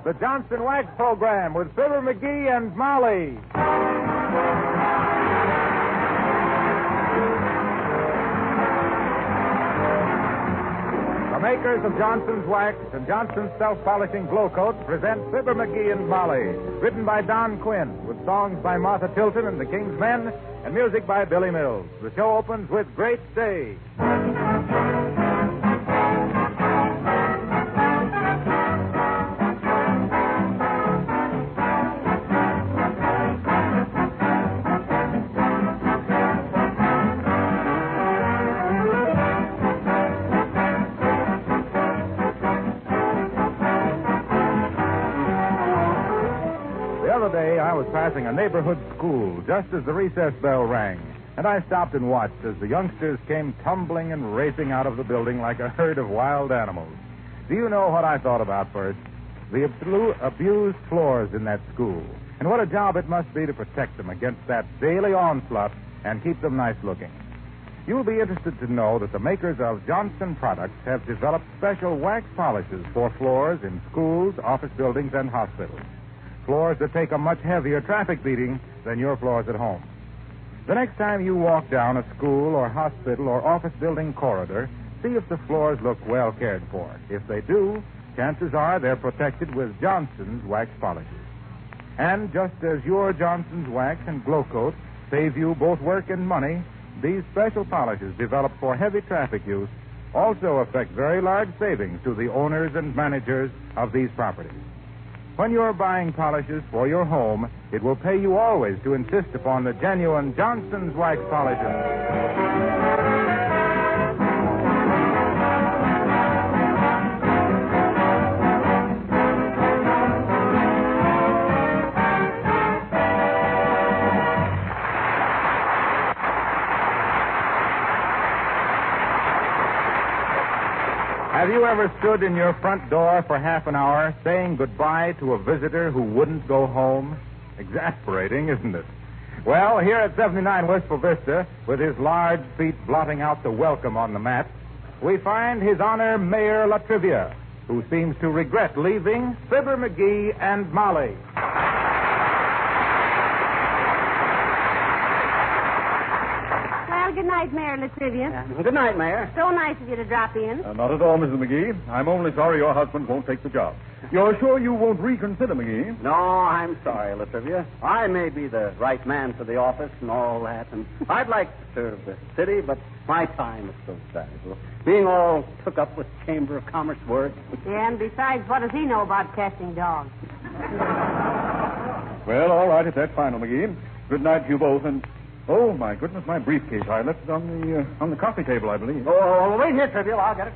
the Johnson Wax Program with Fibber McGee and Molly. The makers of Johnson's Wax and Johnson's Self-Polishing Glow Coat present Fibber McGee and Molly, written by Don Quinn, with songs by Martha Tilton and the King's Men, and music by Billy Mills. The show opens with Great Day. I was passing a neighborhood school just as the recess bell rang, and I stopped and watched as the youngsters came tumbling and racing out of the building like a herd of wild animals. Do you know what I thought about first? The abused floors in that school, and what a job it must be to protect them against that daily onslaught and keep them nice looking. You'll be interested to know that the makers of Johnson products have developed special wax polishes for floors in schools, office buildings, and hospitals. Floors that take a much heavier traffic beating than your floors at home. The next time you walk down a school or hospital or office building corridor, see if the floors look well cared for. If they do, chances are they're protected with Johnson's wax polishes. And just as your Johnson's Wax and Glow Coat save you both work and money, these special polishes developed for heavy traffic use also affect very large savings to the owners and managers of these properties. When you're buying polishes for your home, it will pay you always to insist upon the genuine Johnson's Wax polishes. Have you ever stood in your front door for half an hour saying goodbye to a visitor who wouldn't go home? Exasperating, isn't it? Well, here at 79 Wistful Vista, with his large feet blotting out the welcome on the mat, we find His Honor Mayor Latrivia, who seems to regret leaving Fibber McGee and Molly. Good night, Mayor Latrivia. Good night, Mayor. So nice of you to drop in. Not at all, Mrs. McGee. I'm only sorry your husband won't take the job. You're sure you won't reconsider, McGee? No, I'm sorry, Latrivia. I may be the right man for the office and all that, and I'd like to serve the city, but my time is so valuable. Being all took up with Chamber of Commerce work. Yeah, and besides, what does he know about catching dogs? Well, all right, if that's final, McGee. Good night to you both, and... Oh, my goodness, my briefcase. I left it on the coffee table, I believe. Oh, wait here, Trivial. I'll get it.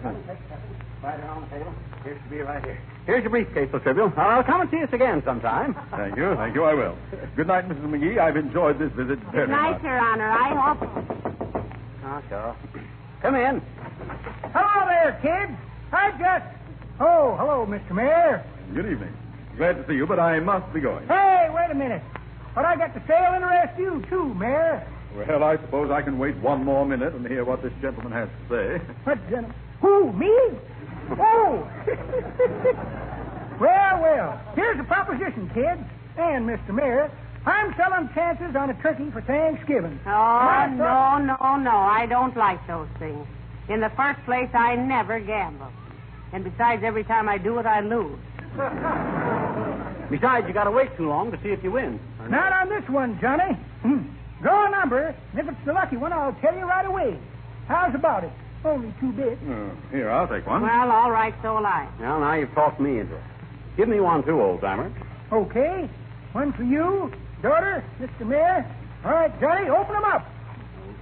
Right on the table. Here should be right here. Here's your briefcase, Trivial. I'll come and see us again sometime. Thank you, I will. Good night, Mrs. McGee. I've enjoyed this visit very much. Good night, Your Honor. I hope... Oh, sure. Come in. Hello there, kids. Oh, hello, Mr. Mayor. Good evening. Glad to see you, but I must be going. Hey, wait a minute. What I got to say will interest you, too, Mayor. Well, I suppose I can wait one more minute and hear what this gentleman has to say. What gentleman? Who, me? Oh! Well, here's the proposition, kids, and Mr. Mayor. I'm selling chances on a turkey for Thanksgiving. Oh, no, I don't like those things. In the first place, I never gamble. And besides, every time I do it, I lose. Besides, you got to wait too long to see if you win. Not on this one, Johnny. Draw a number, and if it's the lucky one, I'll tell you right away. How's about it? Only 2 bits. Here, I'll take one. Well, all right, so will I. Well, now you've talked me into it. Give me one, too, old-timer. Okay. One for you, daughter, Mr. Mayor. All right, Johnny, open them up.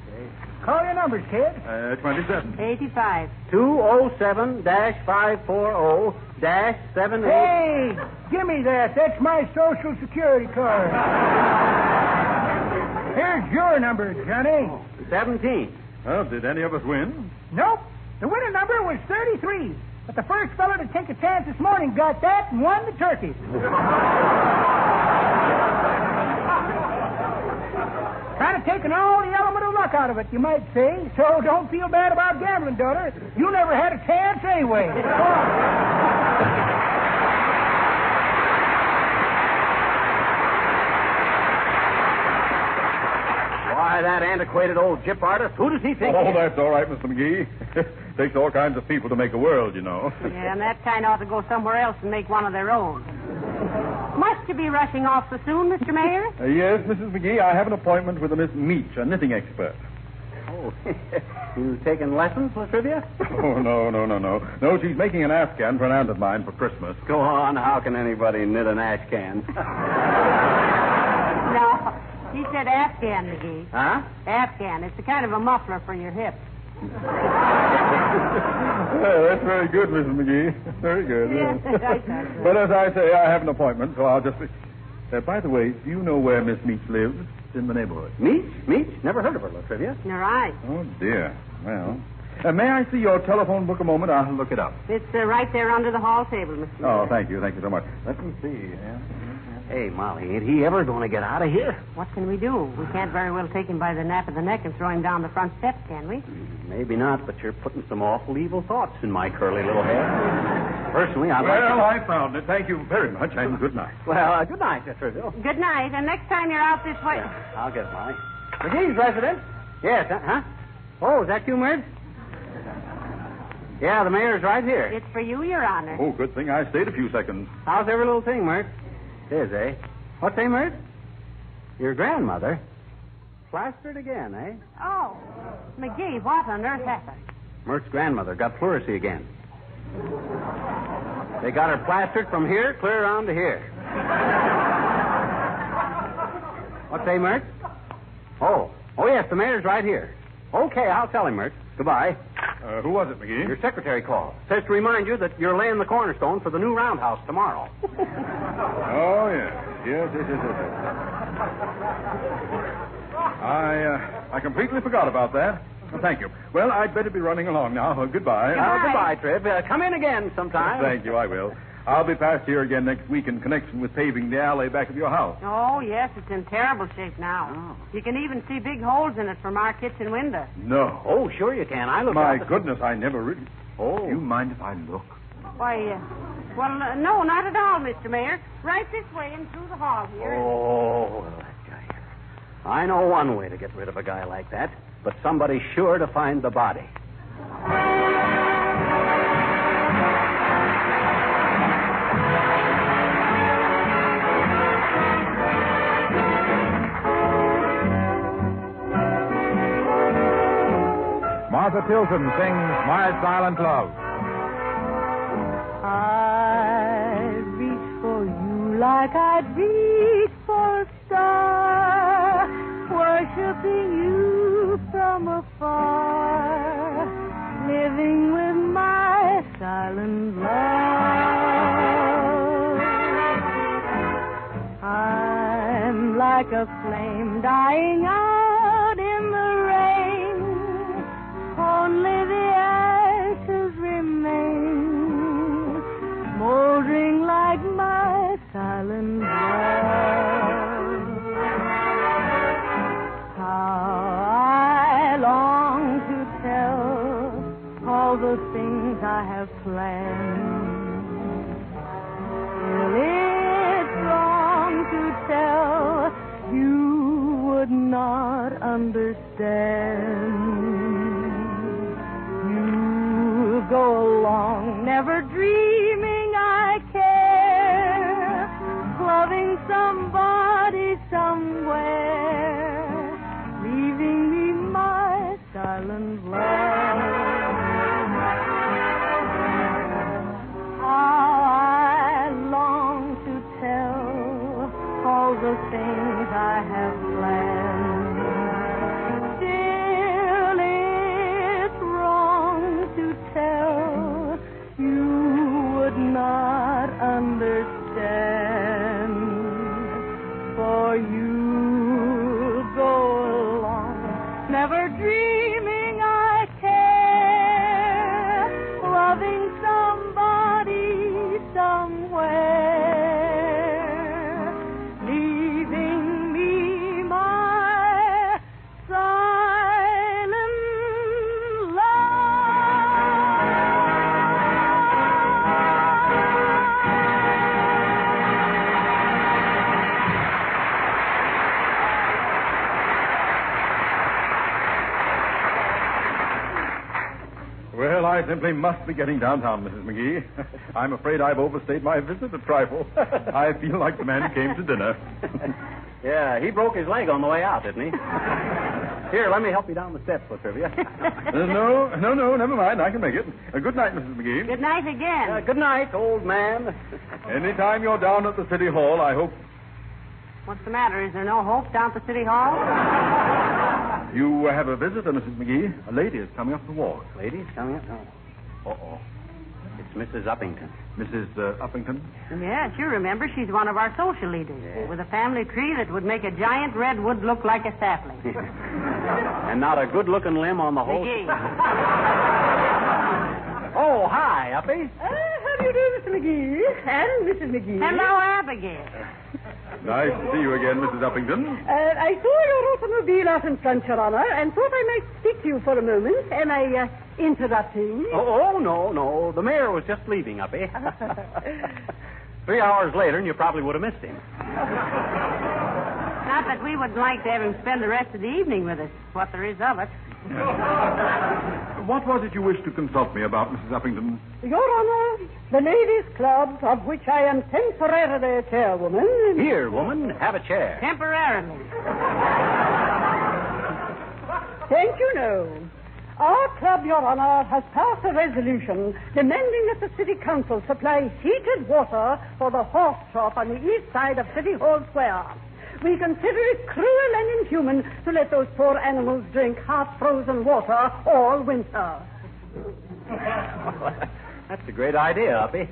Okay. Call your numbers, kid. 27. 85. 207-540-78. Hey, give me that. That's my Social Security card. Here's your number, Johnny. 17. Well, did any of us win? Nope. The winning number was 33. But the first fellow to take a chance this morning got that and won the turkey. Kind of taken all the element of luck out of it, you might say. So don't feel bad about gambling, daughter. You never had a chance anyway. antiquated old gyp artist. Who does he think? Oh, that's all right, Mr. McGee. Takes all kinds of people to make a world, you know. Yeah, and that kind ought to go somewhere else and make one of their own. Must you be rushing off so soon, Mr. Mayor? Yes, Mrs. McGee, I have an appointment with a Miss Meach, a knitting expert. Oh, you taking lessons, Latrivia? Oh, no. No, she's making an Afghan for an aunt of mine for Christmas. Go on. How can anybody knit an ash can? No, he said Afghan, McGee. Huh? Afghan. It's a kind of a muffler for your hips. Yeah, that's very good, Mrs. McGee. Very good. Yes, I thought so. But as I say, I have an appointment, so I'll just be... by the way, do you know where Miss Meach lives? It's in the neighborhood. Meach? Never heard of her, Latrivia. You're right. Oh, dear. Well, may I see your telephone book a moment? I'll look it up. It's right there under the hall table, Mr. Mayor. Oh, thank you so much. Let me see. Hey, Molly, ain't he ever going to get out of here? What can we do? We can't very well take him by the nape of the neck and throw him down the front steps, can we? Maybe not, but you're putting some awful evil thoughts in my curly little head. Personally, I'd like to... Well, I found it. Thank you very much, and good night. Well, good night, Latrivia. Good night, and next time you're out this way... Yeah, I'll get it, Molly. McGee's resident? Yes, huh? Oh, is that you, Mert? Yeah, the mayor's right here. It's for you, Your Honor. Oh, good thing I stayed a few seconds. How's every little thing, Mert? It is, eh? What's name, Mert? Your grandmother? Plastered again, eh? Oh, McGee, what on earth happened? Mert's grandmother got pleurisy again. They got her plastered from here clear around to here. What's say, Mert? Oh, yes, the mayor's right here. Okay, I'll tell him, Mert. Goodbye. Who was it, McGee? Your secretary called. Says to remind you that you're laying the cornerstone for the new roundhouse tomorrow. Oh, yes. Yes. I completely forgot about that. Well, thank you. Well, I'd better be running along now. Goodbye. Goodbye, Trib. Come in again sometime. Thank you, I will. I'll be past here again next week in connection with paving the alley back of your house. Oh, yes, it's in terrible shape now. Oh. You can even see big holes in it from our kitchen window. No. Oh, sure you can. I look My out goodness, I never really... Oh. Do you mind if I look? Why, no, not at all, Mr. Mayor. Right this way and through the hall here. Oh, well, that guy. I know one way to get rid of a guy like that, but somebody's sure to find the body. Martha Tilton sings My Silent Love. I'd reach for you like I'd reach for a star, worshiping you from afar, living with my silent love. I'm like a flame dying out in the rain, only the ashes remain, moldering like my silent love. How I long to tell all the things I have planned. Still, it's wrong to tell you would not I simply must be getting downtown, Mrs. McGee. I'm afraid I've overstayed my visit a trifle. I feel like the man who came to dinner. Yeah, he broke his leg on the way out, didn't he? Here, let me help you down the steps, Latrivia. No, never mind. I can make it. Good night, Mrs. McGee. Good night again. Good night, old man. Anytime you're down at the City Hall, I hope... What's the matter? Is there no hope down at the City Hall? You have a visitor, Mrs. McGee. A lady is coming up the walk. Ladies coming up? Oh. Uh-oh. It's Mrs. Uppington. Mrs. Uppington? Yes, you remember. She's one of our social leaders. Yeah. With a family tree that would make a giant redwood look like a sapling. And not a good-looking limb on the whole... McGee. Oh, hi, Uppy. How do you do, Mr. McGee? And Mrs. McGee. Hello, Abigail. Nice to see you again, Mrs. Uppington. I saw your automobile out in front, Your Honor, and thought I might speak to you for a moment. Am I interrupting? Oh, no. The mayor was just leaving, Uppy. 3 hours later, and you probably would have missed him. Not that we would like to have him spend the rest of the evening with us. What there is of it. What was it you wished to consult me about, Mrs. Uppington? Your Honor, the Ladies' Club, of which I am temporarily chairwoman... Here, woman, have a chair. Temporarily. Thank you, no. Our club, Your Honor, has passed a resolution demanding that the City Council supply heated water for the horse shop on the east side of City Hall Square. We consider it cruel and inhuman to let those poor animals drink half-frozen water all winter. That's a great idea, Uppy.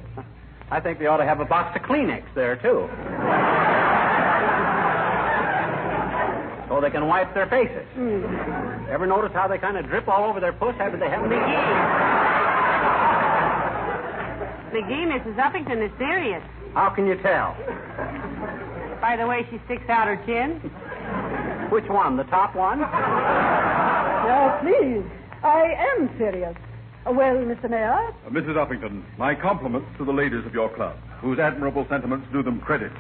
I think they ought to have a box of Kleenex there, too. So they can wipe their faces. Ever notice how they kind of drip all over their puss after they have McGee, Mrs. Uppington is serious. How can you tell? By the way she sticks out her chin. Which one, the top one? Now, please, I am serious. Well, Mr. Mayor? Mrs. Uppington, my compliments to the ladies of your club, whose admirable sentiments do them credit.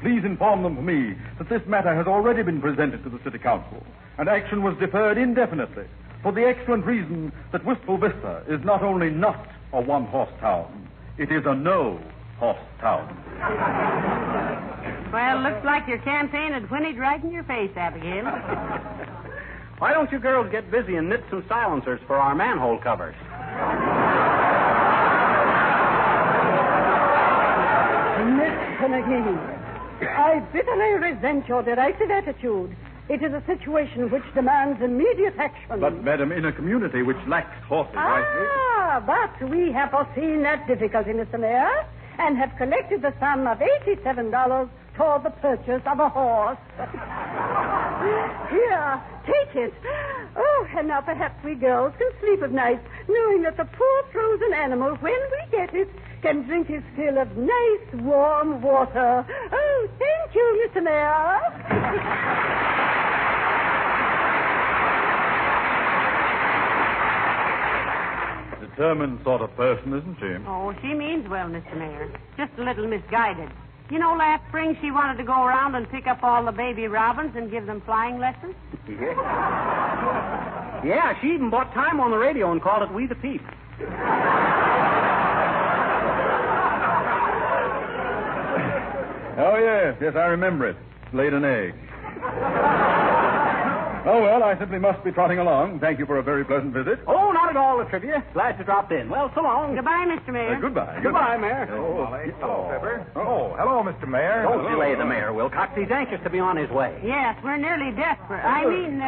Please inform them for me that this matter has already been presented to the City Council, and action was deferred indefinitely for the excellent reason that Wistful Vista is not only not a one-horse town, it is a no-horse town. Well, looks like your campaign had whinnied right in your face, Abigail. Why don't you girls get busy and knit some silencers for our manhole covers? Mr. McGee, I bitterly resent your derisive attitude. It is a situation which demands immediate action. But, madam, in a community which lacks horses, but we have foreseen that difficulty, Mr. Mayor, and have collected the sum of $87 toward the purchase of a horse. Here, take it. Oh, and now perhaps we girls can sleep at night, knowing that the poor frozen animal, when we get it, can drink his fill of nice, warm water. Oh, thank you, Mr. Mayor. Determined sort of person, isn't she? Oh, she means well, Mr. Mayor. Just a little misguided. You know, last spring she wanted to go around and pick up all the baby robins and give them flying lessons. Yeah, she even bought time on the radio and called it We the Peep. Oh, yes, I remember it. Laid an egg. Oh, well, I simply must be trotting along. Thank you for a very pleasant visit. Oh, not at all, Latrivia. Glad you dropped in. Well, so long. Goodbye, Mr. Mayor. Goodbye. Goodbye, Mayor. Hello, Fibber. Oh, hello, Mr. Mayor. Don't delay the mayor, Wilcox. He's anxious to be on his way. Yes, we're nearly desperate. I mean,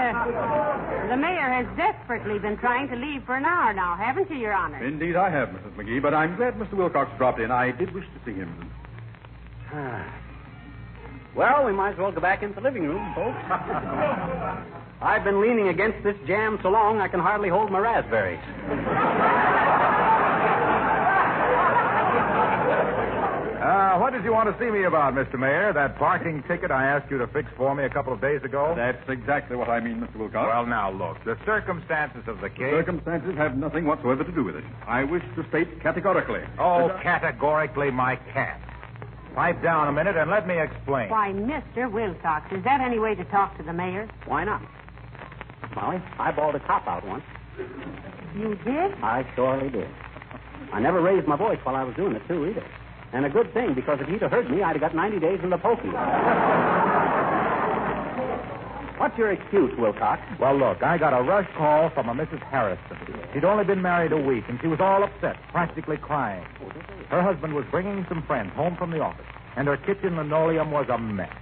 the mayor has desperately been trying to leave for an hour now, haven't you, Your Honor? Indeed, I have, Mrs. McGee, but I'm glad Mr. Wilcox dropped in. I did wish to see him. Well, we might as well go back into the living room, folks. I've been leaning against this jam so long I can hardly hold my raspberries. What did you want to see me about, Mr. Mayor? That parking ticket I asked you to fix for me a couple of days ago? That's exactly what I mean, Mr. Wilcox. Well, now, look. The circumstances of the case... Circumstances have nothing whatsoever to do with it. I wish to state categorically. Oh, categorically, my cat. Pipe down a minute and let me explain. Why, Mr. Wilcox, is that any way to talk to the mayor? Why not? Molly, I bought a cop-out once. You did? I surely did. I never raised my voice while I was doing it, too, either. And a good thing, because if he'd have heard me, I'd have got 90 days in the pokey. What's your excuse, Wilcox? Well, look, I got a rush call from a Mrs. Harrison. She'd only been married a week, and she was all upset, practically crying. Her husband was bringing some friends home from the office, and her kitchen linoleum was a mess.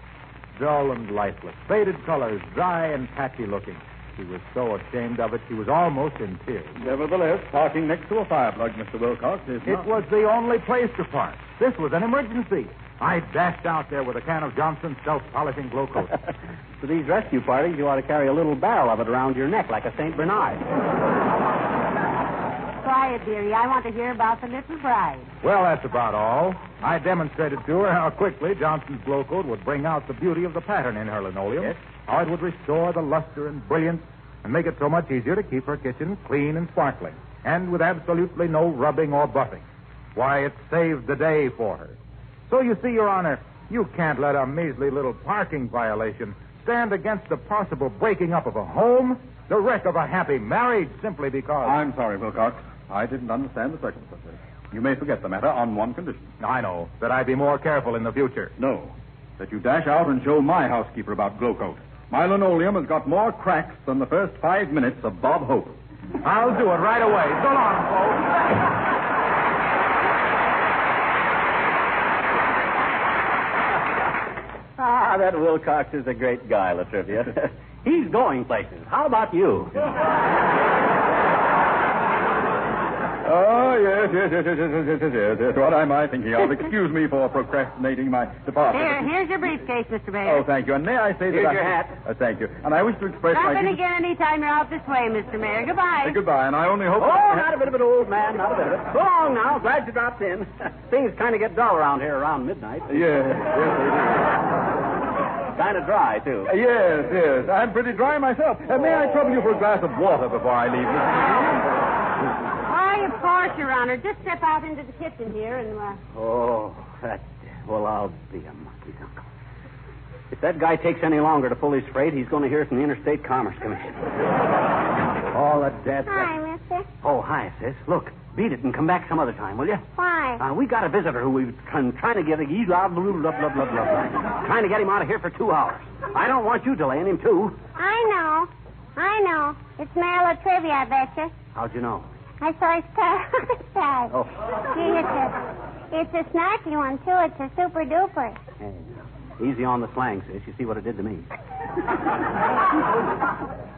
Dull and lifeless, faded colors, dry and patchy looking. She was so ashamed of it, she was almost in tears. Nevertheless, parking next to a fire plug, Mr. Wilcox, is It was the only place to park. This was an emergency. I dashed out there with a can of Johnson's self-polishing glow coat. For these rescue parties, you ought to carry a little barrel of it around your neck like a St. Bernard. Quiet, dearie. I want to hear about the little bride. Well, that's about all. I demonstrated to her how quickly Johnson's glow coat would bring out the beauty of the pattern in her linoleum. Yes. How it would restore the luster and brilliance and make it so much easier to keep her kitchen clean and sparkling, and with absolutely no rubbing or buffing. Why, it saved the day for her. So you see, Your Honor, you can't let a measly little parking violation stand against the possible breaking up of a home, the wreck of a happy marriage, simply because... I'm sorry, Wilcox. I didn't understand the circumstances. You may forget the matter on one condition. I know, that I be more careful in the future. No, that you dash out and show my housekeeper about glow coat. My linoleum has got more cracks than the first 5 minutes of Bob Hope. I'll do it right away. So long, folks. Ah, that Wilcox is a great guy, Latrivia. He's going places. How about you? Oh, yes. What am I thinking of? Excuse me for procrastinating my departure. Here's your briefcase, Mr. Mayor. Oh, thank you. And may I say that... Here's your hat. Thank you. And I wish to express Drop my... in again any time you're out this way, Mr. Mayor. Goodbye. Goodbye, and I only hope... Oh, not a bit of it, old man. Not a bit of it. So long now. Glad you dropped in. Things kind of get dull around here around midnight. Yes, they Kind of dry, too. do. Yes. I'm pretty dry myself. May I trouble you for a glass of water before I leave, Mr. McGee? Why, of course, Your Honor. Just step out into the kitchen here and... Oh, well, I'll be a monkey's uncle. If that guy takes any longer to pull his freight, he's going to hear from the Interstate Commerce Commission. All the dead... Hi, mister. Oh, hi, sis. Look, beat it and come back some other time, will you? Why? We got a visitor who we've been trying to get trying to get him out of here for 2 hours. I don't want you delaying him, too. I know. It's Mayor Latrivia, I betcha. How'd you know? I saw his car outside. Oh. Gee, it's a snarky one, too. It's a super duper. Hey, easy on the slang, sis. You see what it did to me.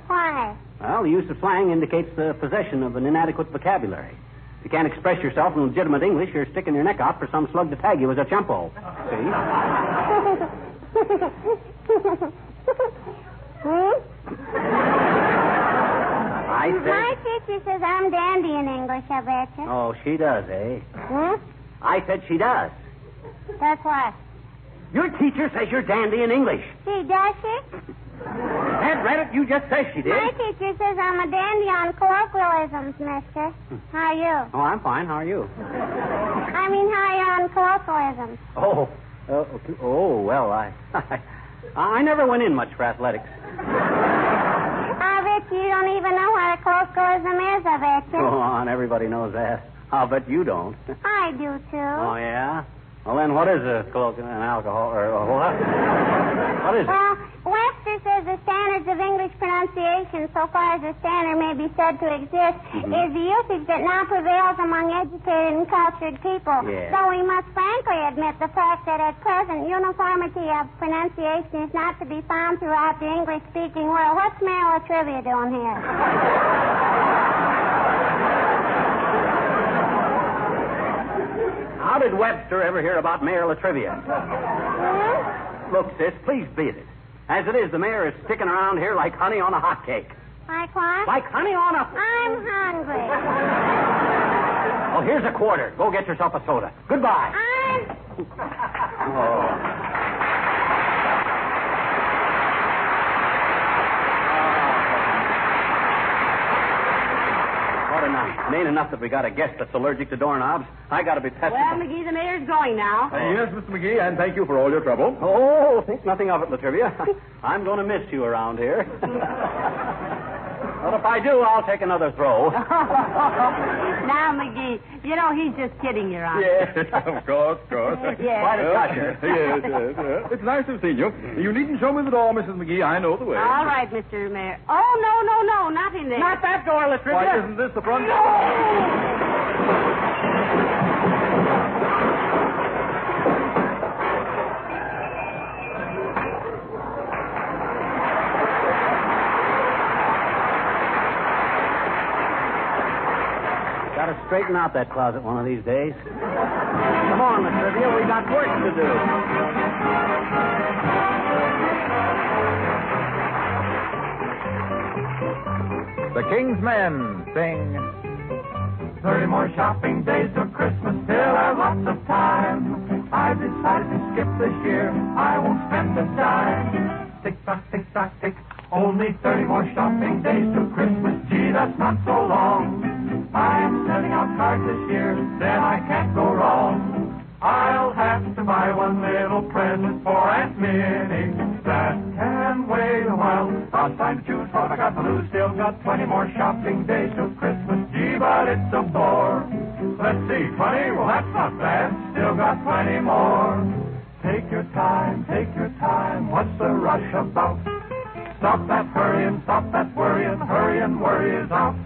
Why? Well, the use of slang indicates the possession of an inadequate vocabulary. If you can't express yourself in legitimate English, you're sticking your neck out for some slug to tag you as a chumpo. See? I said... My teacher says I'm dandy in English, I betcha. Oh, she does, eh? Hmm? I said she does. That's what? Your teacher says you're dandy in English. She does she? Aunt Reddit, you just said she did. My teacher says I'm a dandy on colloquialisms, mister. How are you? Oh, I'm fine. How are you? I mean, how are you on colloquialisms? Well, I never went in much for athletics. I bet you don't even know what a colloquialism is, I bet you. Go on, everybody knows that. I'll bet you don't. I do, too. Oh, yeah? Well, then what is a colloquialism? An alcohol, or what? What is it? Well, Webster says the standards of English pronunciation, so far as a standard may be said to exist, is the usage that now prevails among educated and cultured people. Yeah. Though we must frankly admit the fact that at present uniformity of pronunciation is not to be found throughout the English-speaking world. What's Mayor Latrivia doing here? How did Webster ever hear about Mayor Latrivia? Look, sis, please beat it. As it is, the mayor is sticking around here like honey on a hot cake. Like what? Like honey on a... I'm hungry. Oh, here's a quarter. Go get yourself a soda. Goodbye. What a night. It ain't enough that we got a guest that's allergic to doorknobs. I got to be pesky. Well, McGee, the mayor's going now. Yes, Mr. McGee, and thank you for all your trouble. Oh, think nothing of it, Latrivia. I'm going to miss you around here. Well, if I do, I'll take another throw. Now, McGee, you know he's just kidding, Your Honor. Yes, of course. Yes. Quite a toucher. Yes. It's nice to have seen you. You needn't show me the door, Mrs. McGee. I know the way. All right, Mr. Mayor. Oh, no, not in there. Not that door, Latrivia. Why, isn't this the front door? Got to straighten out that closet one of these days. Come on, Latrivia, we got work to do. The King's Men sing 30 more shopping days till Christmas, still have lots of time. I've decided to skip this year, I won't spend a dime. Tick tock, tick, only 30 more shopping days till Christmas, gee, that's not so long. I am sending out cards this year, then I can't go wrong. I'll have to buy one little present for Aunt Minnie. That can wait a while. Lots time to choose from. I got to lose. Still got 20 more shopping days till Christmas. Gee, but it's a bore. Let's see, 20? Well, that's not bad. Still got 20 more. Take your time, take your time. What's the rush about? Stop that hurrying, stop that worrying. Hurry and worry is out.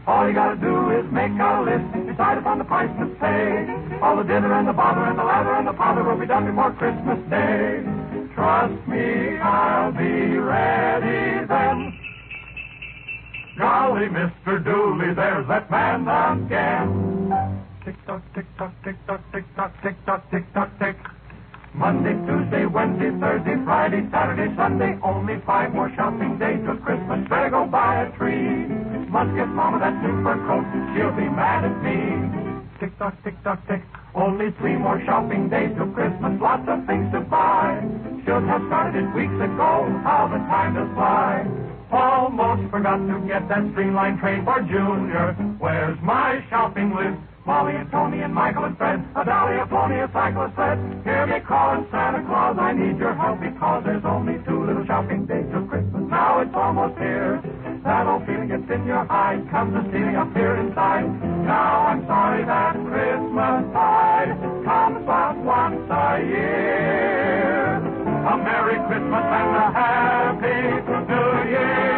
All you gotta do is make a list, decide upon the price to pay. All the dinner and the bother and the lather and the pother will be done before Christmas Day. Trust me, I'll be ready then. Golly, Mr. Dooley, there's that man again. Tick-tock, tick-tock, tick-tock, tick-tock, tick-tock, tick-tock, tick. Monday, Tuesday, Wednesday, Thursday, Friday, Saturday, Sunday. Only 5 more shopping days till Christmas. Better go buy a tree. Must get Mama that new fur coat. She'll be mad at me. Tick-tock, tick-tock, tick. Only 3 more shopping days till Christmas. Lots of things to buy. Should have started it weeks ago. How the time does fly. Almost forgot to get that streamlined train for Junior. Where's my shopping list? Molly and Tony and Michael and Fred, a dolly, a pony, a cycle, a sled. Hear me calling Santa Claus, I need your help because there's only 2 little shopping days till Christmas. Now it's almost here. That old feeling gets in your hide, comes the stealing up here inside. Now I'm sorry that Christmas tide comes but once a year. A Merry Christmas and a Happy New Year.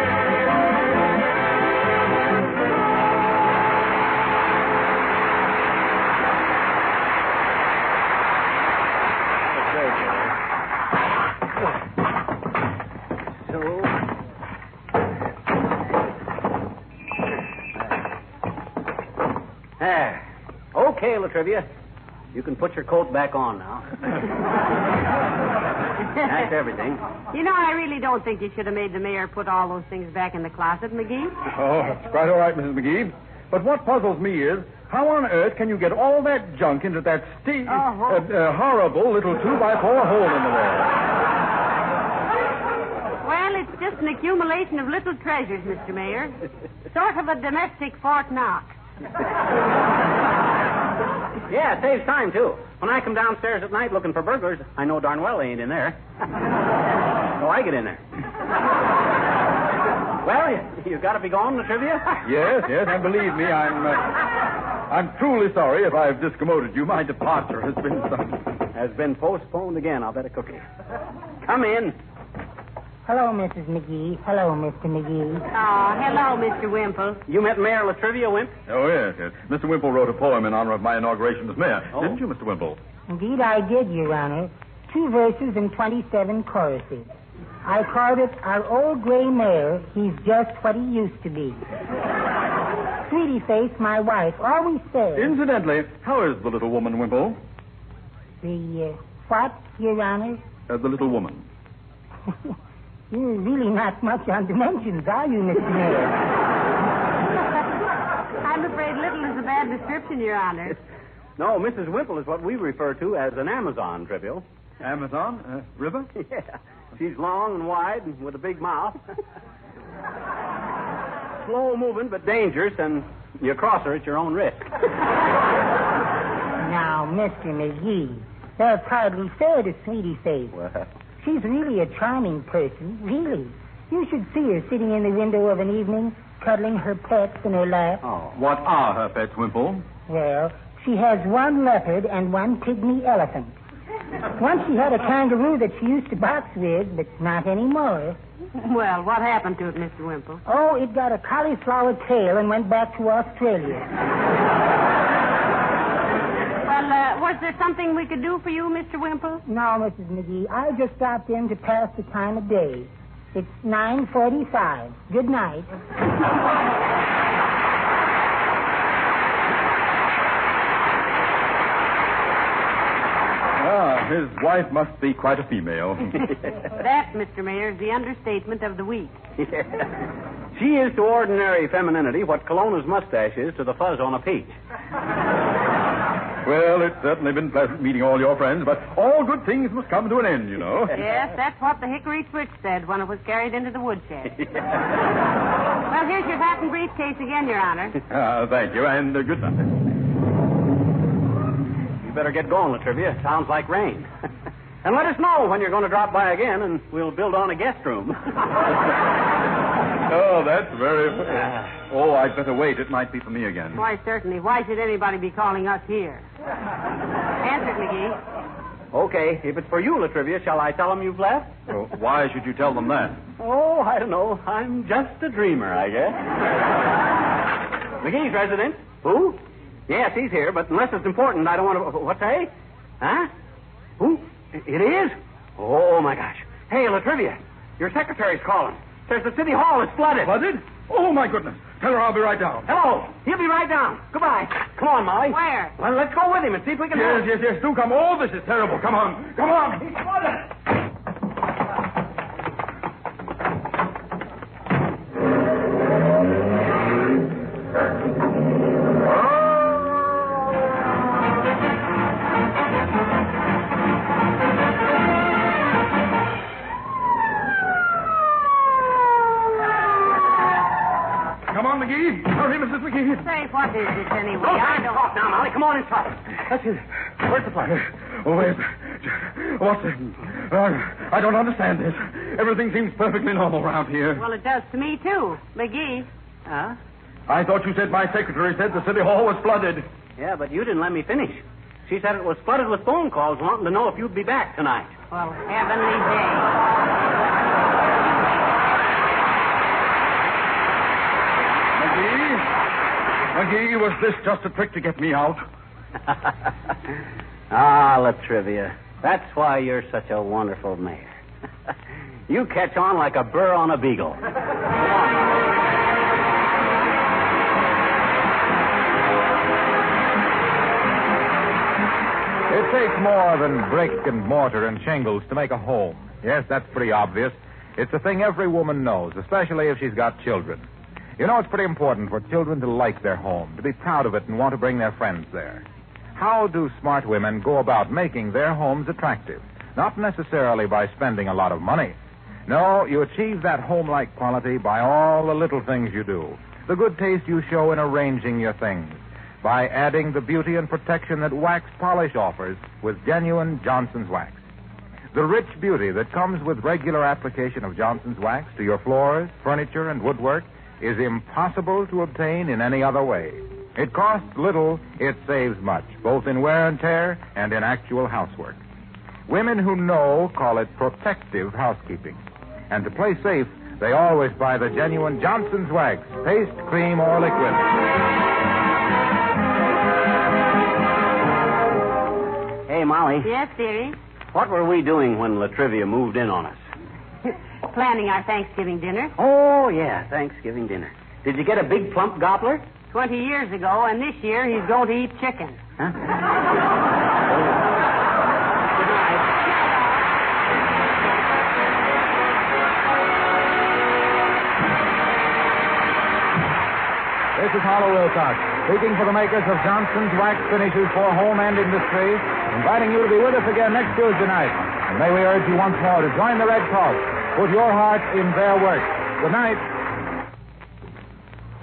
Okay, Latrivia. You can put your coat back on now. That's everything. You know, I really don't think you should have made the mayor put all those things back in the closet, McGee. Oh, that's quite all right, Mrs. McGee. But what puzzles me is, how on earth can you get all that junk into that horrible little 2x4 hole in the wall? Well, it's just an accumulation of little treasures, Mr. Mayor. Sort of a domestic Fort Knox. Yeah, it saves time, too. When I come downstairs at night looking for burglars, I know darn well they ain't in there. So I get in there. Well, you got to be gone, Latrivia? Yes, and believe me, I'm truly sorry if I've discommoded you. My departure has been sudden. Has been postponed again, I'll bet a cookie. Come in. Hello, Mrs. McGee. Hello, Mr. McGee. Oh, hello, Mr. Wimple. You met Mayor Latrivia, Wimp? Oh, yes. Mr. Wimple wrote a poem in honor of my inauguration as mayor. Oh. Didn't you, Mr. Wimple? Indeed, I did, Your Honor. 2 verses and 27 choruses. I called it Our Old Gray Mayor, He's Just What He Used to Be. Sweetie Face, my wife, always says... Incidentally, how is the little woman, Wimple? The, what, Your Honor? The little woman. You're really not much on dimensions, are you, Mr. Mayor? I'm afraid little is a bad description, Your Honor. No, Mrs. Wimple is what we refer to as an Amazon, Trivial. Amazon? River? Yeah. She's long and wide and with a big mouth. Slow moving but dangerous, and you cross her at your own risk. Now, Mr. McGee, that's hardly fair to Sweetie Face. Well... She's really a charming person, really. You should see her sitting in the window of an evening, cuddling her pets in her lap. Oh. What are her pets, Wimple? Well, she has one leopard and one pygmy elephant. Once she had a kangaroo that she used to box with, but not anymore. Well, what happened to it, Mr. Wimple? Oh, it got a cauliflower tail and went back to Australia. Well, was there something we could do for you, Mr. Wimple? No, Mrs. McGee. I just stopped in to pass the time of day. It's 9:45. Good night. His wife must be quite a female. That, Mr. Mayor, is the understatement of the week. Yeah. She is to ordinary femininity what Cologne's mustache is to the fuzz on a peach. Well, it's certainly been pleasant meeting all your friends, but all good things must come to an end, you know. Yes, that's what the hickory switch said when it was carried into the woodshed. Well, here's your hat and briefcase again, Your Honor. Thank you, and good night. Better get going, Latrivia. Sounds like rain. And let us know when you're going to drop by again, and we'll build on a guest room. Oh, that's very... Oh, I'd better wait. It might be for me again. Why, certainly. Why should anybody be calling us here? Answer it, McGee. Okay, if it's for you, Latrivia, shall I tell them you've left? Well, why should you tell them that? Oh, I don't know. I'm just a dreamer, I guess. McGee's resident. Who? Yes, he's here, but unless it's important, I don't want to... What, say? Huh? Who? It is? Oh, my gosh. Hey, Latrivia, your secretary's calling. Says the city hall is flooded. Flooded? Oh, my goodness. Tell her I'll be right down. Hello. He'll be right down. Goodbye. Come on, Molly. Where? Well, let's go with him and see if we can... Yes, do come. Oh, this is terrible. Come on. Come on. He's flooded. McGee. Hurry, Mrs. McGee. Say, what is this anyway? I don't... Talk now, Molly. Come on inside. That's it. Where's the place? Oh, wait. What's it? I don't understand this. Everything seems perfectly normal around here. Well, it does to me, too. McGee. Huh? I thought you said my secretary said the city hall was flooded. Yeah, but you didn't let me finish. She said it was flooded with phone calls wanting to know if you'd be back tonight. Well, heavenly day. McGee, was this just a trick to get me out? Latrivia. That's why you're such a wonderful mayor. You catch on like a burr on a beagle. It takes more than brick and mortar and shingles to make a home. Yes, that's pretty obvious. It's a thing every woman knows, especially if she's got children. You know, it's pretty important for children to like their home, to be proud of it and want to bring their friends there. How do smart women go about making their homes attractive? Not necessarily by spending a lot of money. No, you achieve that home-like quality by all the little things you do. The good taste you show in arranging your things. By adding the beauty and protection that wax polish offers with genuine Johnson's wax. The rich beauty that comes with regular application of Johnson's wax to your floors, furniture, and woodwork is impossible to obtain in any other way. It costs little, it saves much, both in wear and tear and in actual housework. Women who know call it protective housekeeping. And to play safe, they always buy the genuine Johnson's wax, paste, cream, or liquid. Hey, Molly. Yes, dearie? What were we doing when Latrivia moved in on us? Planning our Thanksgiving dinner. Oh, yeah, Thanksgiving dinner. Did you get a big plump gobbler? 20 years ago, and this year he's going to eat chicken. Huh? Good night. This is Harlow Wilcox, speaking for the makers of Johnson's Wax Finishes for Home and Industry, inviting you to be with us again next Tuesday night. And may we urge you once more to join the Red Cross. Put your heart in their work. Good night.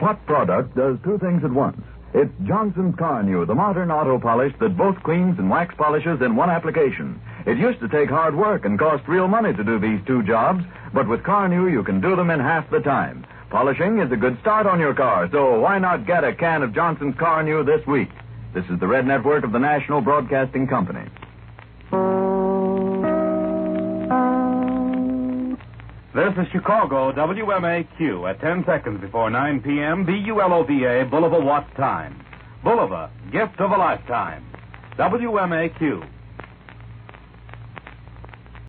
What product does two things at once? It's Johnson's Carnew, the modern auto polish that both cleans and wax polishes in one application. It used to take hard work and cost real money to do these two jobs, but with Carnew you can do them in half the time. Polishing is a good start on your car, so why not get a can of Johnson's Car New this week? This is the Red Network of the National Broadcasting Company. This is Chicago, WMAQ, at 10 seconds before 9 p.m., BULOVA, Bulova Watts Time. Bulova, gift of a lifetime. WMAQ.